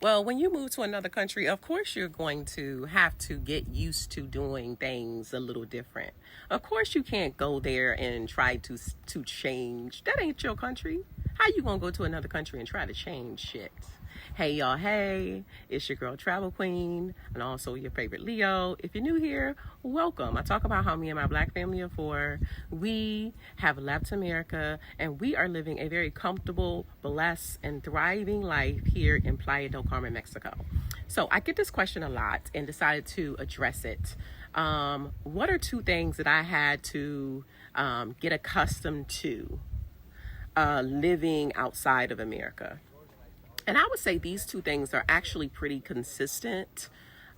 Well, when you move to another country, of course you're going to have to get used to doing things a little different. Of course you can't go there and try to change. That ain't your country. How you going to go to another country and try to change shit? Hey y'all, hey, it's your girl Travel Queen and also your favorite Leo. If you're new here, welcome. I talk about how me and my black family of four, we have left America and we are living a very comfortable, blessed, and thriving life here in Playa del Carmen, Mexico. So I get this question a lot and decided to address it. What are two things that I had to get accustomed to living outside of America? And I would say these two things are actually pretty consistent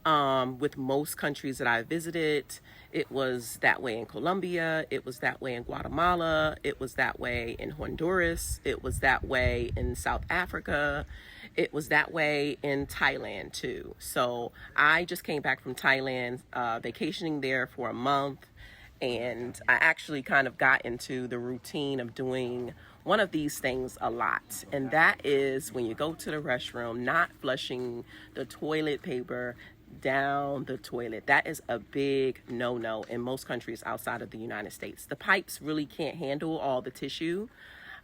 with most countries that I visited. It was that way in Colombia. It was that way in Guatemala. It was that way in Honduras. It was that way in South Africa. It was that way in Thailand too. So I just came back from Thailand, vacationing there for a month. And I actually kind of got into the routine of doing one of these things a lot. And that is when you go to the restroom, not flushing the toilet paper down the toilet. That is a big no-no in most countries outside of the United States. The pipes really can't handle all the tissue.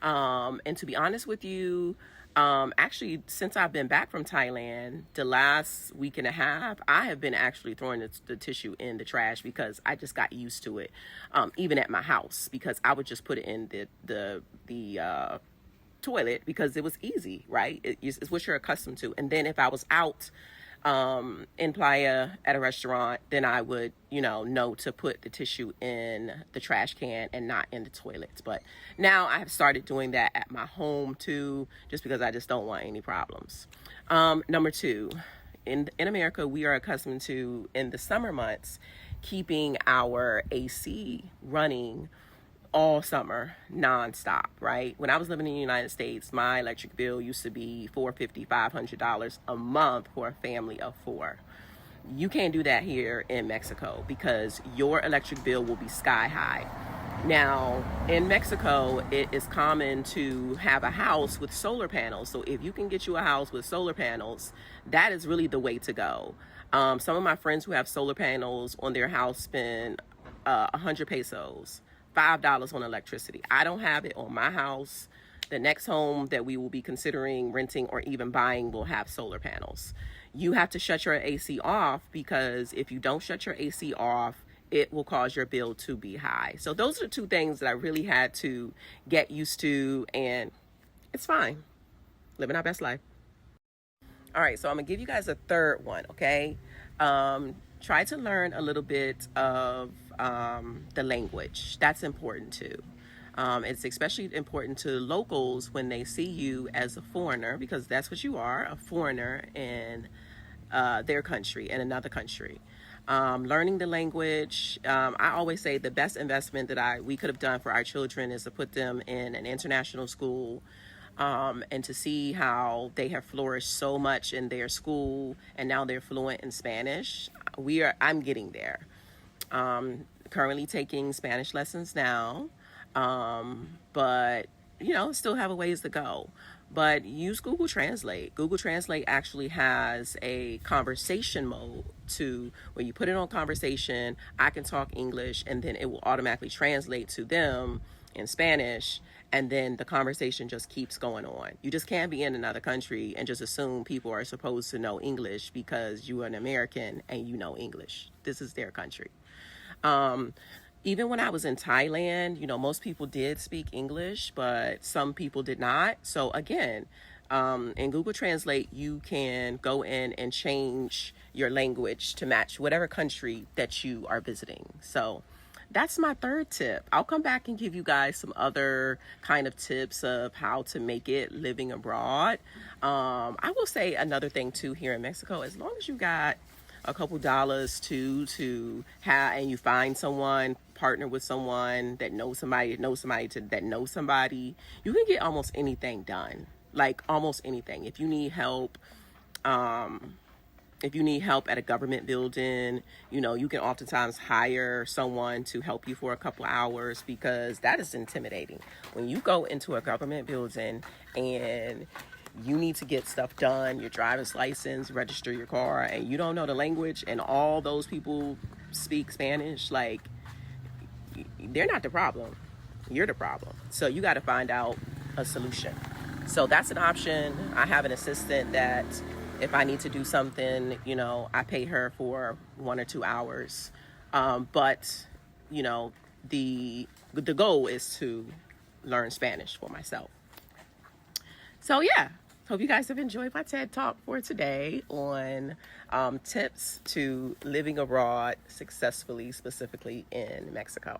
And to be honest with you, actually, since I've been back from Thailand, the last week and a half, I have been actually throwing the tissue in the trash because I just got used to it, even at my house, because I would just put it in the toilet because it was easy, right? It's what you're accustomed to. And then if I was out in Playa at a restaurant, then I would, know to put the tissue in the trash can and not in the toilets. But now I have started doing that at my home too, just because I just don't want any problems. Number two, in America, we are accustomed to, in the summer months, keeping our AC running all summer nonstop, right? When I was living in the United States, my electric bill used to be $450, $500 a month for a family of four. You can't do that here in Mexico because your electric bill will be sky high. Now, in Mexico, it is common to have a house with solar panels. So if you can get you a house with solar panels, that is really the way to go. Some of my friends who have solar panels on their house spend 100 pesos. $5 on electricity. I don't have it on my house. The next home that we will be considering renting or even buying will have solar panels. You have to shut your AC off because if you don't shut your AC off, it will cause your bill to be high. So those are two things that I really had to get used to, and it's fine. Living our best life. All right, so I'm gonna give you guys a third one, okay? Try to learn a little bit of the language. That's important too. It's especially important to locals when they see you as a foreigner, because that's what you are, a foreigner in their country, in another country. Learning the language. I always say the best investment that we could have done for our children is to put them in an international school. And to see how they have flourished so much in their school and now they're fluent in Spanish. I'm getting there. Currently taking Spanish lessons now, but still have a ways to go. But use Google Translate. Google Translate actually has a conversation mode to when you put it on conversation, I can talk English and then it will automatically translate to them in Spanish, and then the conversation just keeps going on. You just can't be in another country and just assume people are supposed to know English because you are an American and you know English. This is their country. Even when I was in Thailand, most people did speak English, but some people did not. So again, in Google Translate, you can go in and change your language to match whatever country that you are visiting. So that's my third tip. I'll come back and give you guys some other kind of tips of how to make it living abroad. I will say another thing too here in Mexico, as long as you got a couple dollars to have, and you find someone, partner with someone that knows somebody that knows somebody, you can get almost anything done. Like almost anything. If you need help, at a government building, you can oftentimes hire someone to help you for a couple hours because that is intimidating. When you go into a government building and you need to get stuff done, your driver's license, register your car, and you don't know the language, and all those people speak Spanish, like, they're not the problem. You're the problem. So you got to find out a solution. So that's an option. I have an assistant that if I need to do something, you know, I pay her for 1 or 2 hours. But, you know, the goal is to learn Spanish for myself. So yeah, hope you guys have enjoyed my TED Talk for today on tips to living abroad successfully, specifically in Mexico.